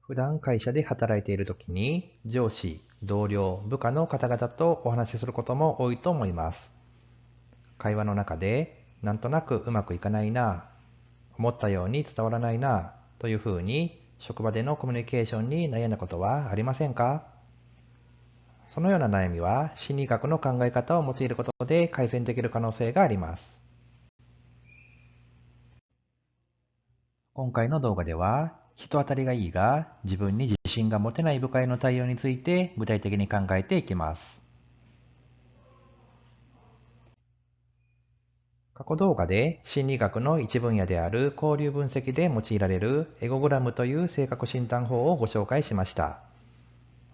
普段会社で働いているときに上司、同僚、部下の方々とお話しすることも多いと思います。会話の中でなんとなくうまくいかないな、思ったように伝わらないなというふうに職場でのコミュニケーションに悩んだことはありませんか？そのような悩みは心理学の考え方を用いることで改善できる可能性があります。今回の動画では人当たりがいいが自分に自信が持てない部下への対応について具体的に考えていきます。過去動画で心理学の一分野である交流分析で用いられるエゴグラムという性格診断法をご紹介しました。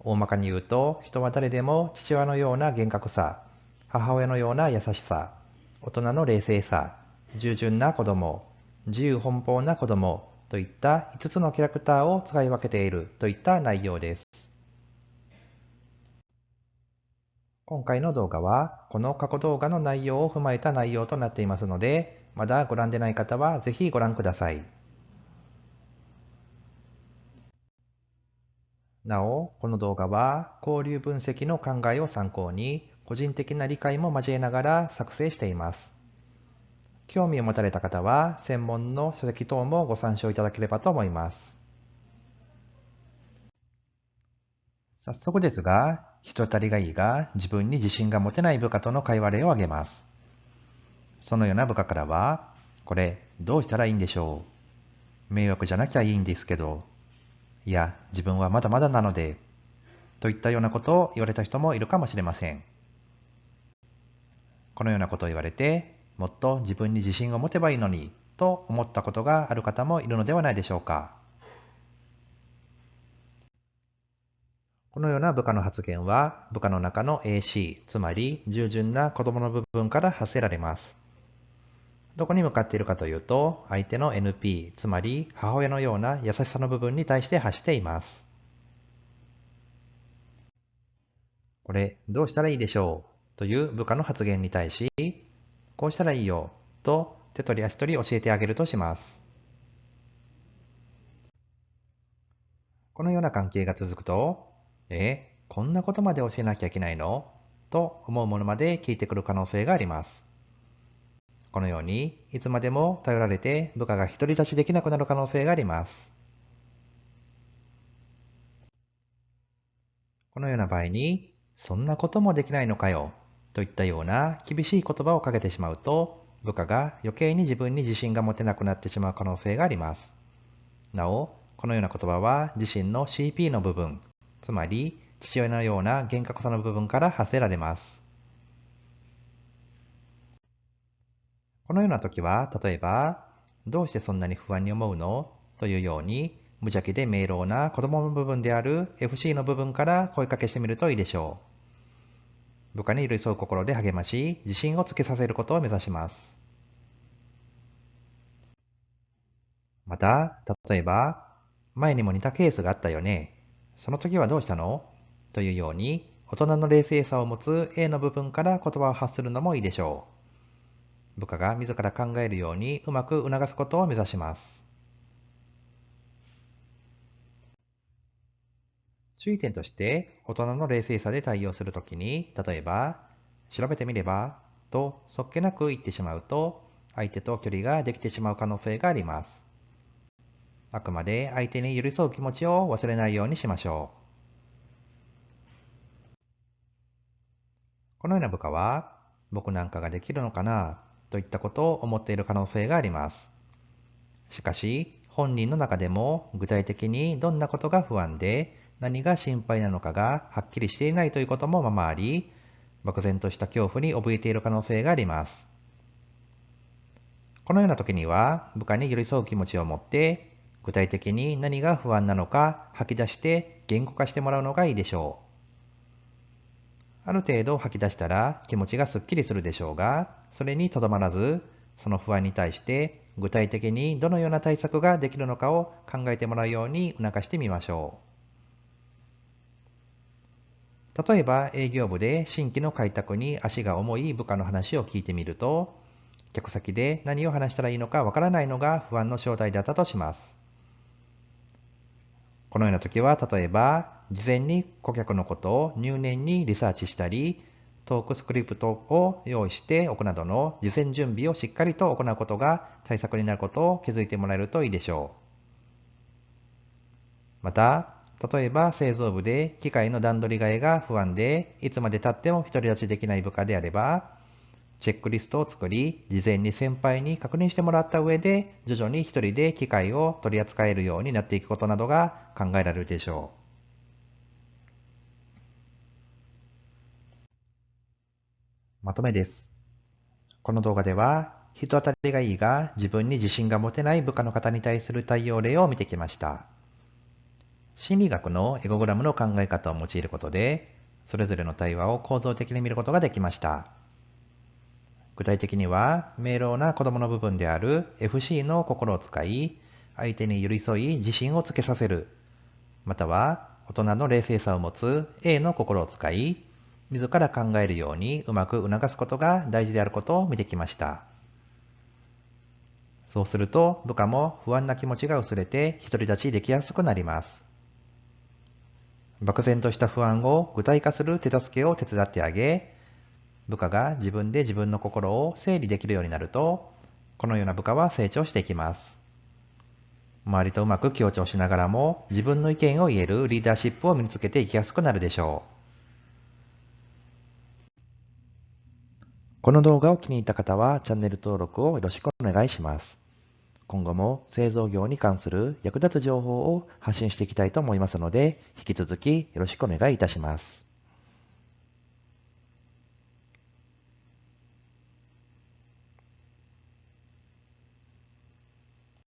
大まかに言うと、人は誰でも父親のような厳格さ、母親のような優しさ、大人の冷静さ、従順な子供、自由奔放な子供といった5つのキャラクターを使い分けているといった内容です。今回の動画はこの過去動画の内容を踏まえた内容となっていますので、まだご覧でない方はぜひご覧ください。なお、この動画は交流分析の考えを参考に、個人的な理解も交えながら作成しています。興味を持たれた方は、専門の書籍等もご参照いただければと思います。早速ですが、人当たりがいいが自分に自信が持てない部下との会話例を挙げます。そのような部下からは、これどうしたらいいんでしょう。迷惑じゃなきゃいいんですけど、いや、自分はまだまだなので、といったようなことを言われた人もいるかもしれません。このようなことを言われて、もっと自分に自信を持てばいいのに、と思ったことがある方もいるのではないでしょうか。このような部下の発言は、部下の中の AC、つまり従順な子供の部分から発せられます。どこに向かっているかというと、相手の NP、つまり母親のような優しさの部分に対して発しています。これ、どうしたらいいでしょうという部下の発言に対し、こうしたらいいよと手取り足取り教えてあげるとします。このような関係が続くと、こんなことまで教えなきゃいけないのと思うものまで聞いてくる可能性があります。このように、いつまでも頼られて部下が独り立ちできなくなる可能性があります。このような場合に、そんなこともできないのかよといったような厳しい言葉をかけてしまうと、部下が余計に自分に自信が持てなくなってしまう可能性があります。なお、このような言葉は自身の CP の部分、つまり父親のような厳格さの部分から発せられます。このような時は、例えば、どうしてそんなに不安に思うのというように、無邪気で明朗な子供の部分である FC の部分から声かけしてみるといいでしょう。部下に寄り添う心で励まし、自信をつけさせることを目指します。また、例えば、前にも似たケースがあったよね。その時はどうしたのというように、大人の冷静さを持つ A の部分から言葉を発するのもいいでしょう。部下が自ら考えるようにうまく促すことを目指します。注意点として、大人の冷静さで対応するときに、例えば、調べてみればとそっけなく言ってしまうと、相手と距離ができてしまう可能性があります。あくまで相手に寄り添う気持ちを忘れないようにしましょう。このような部下は、僕なんかができるのかなといったことを思っている可能性があります。しかし、本人の中でも具体的にどんなことが不安で何が心配なのかがはっきりしていないということもままあり、漠然とした恐怖に怯えている可能性があります。このような時には、部下に寄り添う気持ちを持って、具体的に何が不安なのか吐き出して言語化してもらうのがいいでしょう。ある程度吐き出したら気持ちがすっきりするでしょうが、それにとどまらず、その不安に対して具体的にどのような対策ができるのかを考えてもらうように促してみましょう。例えば営業部で新規の開拓に足が重い部下の話を聞いてみると、客先で何を話したらいいのかわからないのが不安の正体だったとします。このような時は、例えば、事前に顧客のことを入念にリサーチしたり、トークスクリプトを用意しておくなどの事前準備をしっかりと行うことが対策になることを気づいてもらえるといいでしょう。また、例えば製造部で機械の段取り替えが不安で、いつまで経っても独り立ちできない部下であれば、チェックリストを作り、事前に先輩に確認してもらった上で、徐々に一人で機械を取り扱えるようになっていくことなどが考えられるでしょう。まとめです。この動画では、人当たりがいいが自分に自信が持てない部下の方に対する対応例を見てきました。心理学のエゴグラムの考え方を用いることで、それぞれの対話を構造的に見ることができました。具体的には、明朗な子供の部分である FC の心を使い、相手に寄り添い自信をつけさせる。または、大人の冷静さを持つ A の心を使い、自ら考えるようにうまく促すことが大事であることを見てきました。そうすると、部下も不安な気持ちが薄れて独り立ちできやすくなります。漠然とした不安を具体化する手助けを手伝ってあげ、部下が自分で自分の心を整理できるようになると、このような部下は成長していきます。周りとうまく協調しながらも自分の意見を言えるリーダーシップを身につけていきやすくなるでしょう。この動画を気に入った方はチャンネル登録をよろしくお願いします。今後も製造業に関する役立つ情報を発信していきたいと思いますので、引き続きよろしくお願いいたします。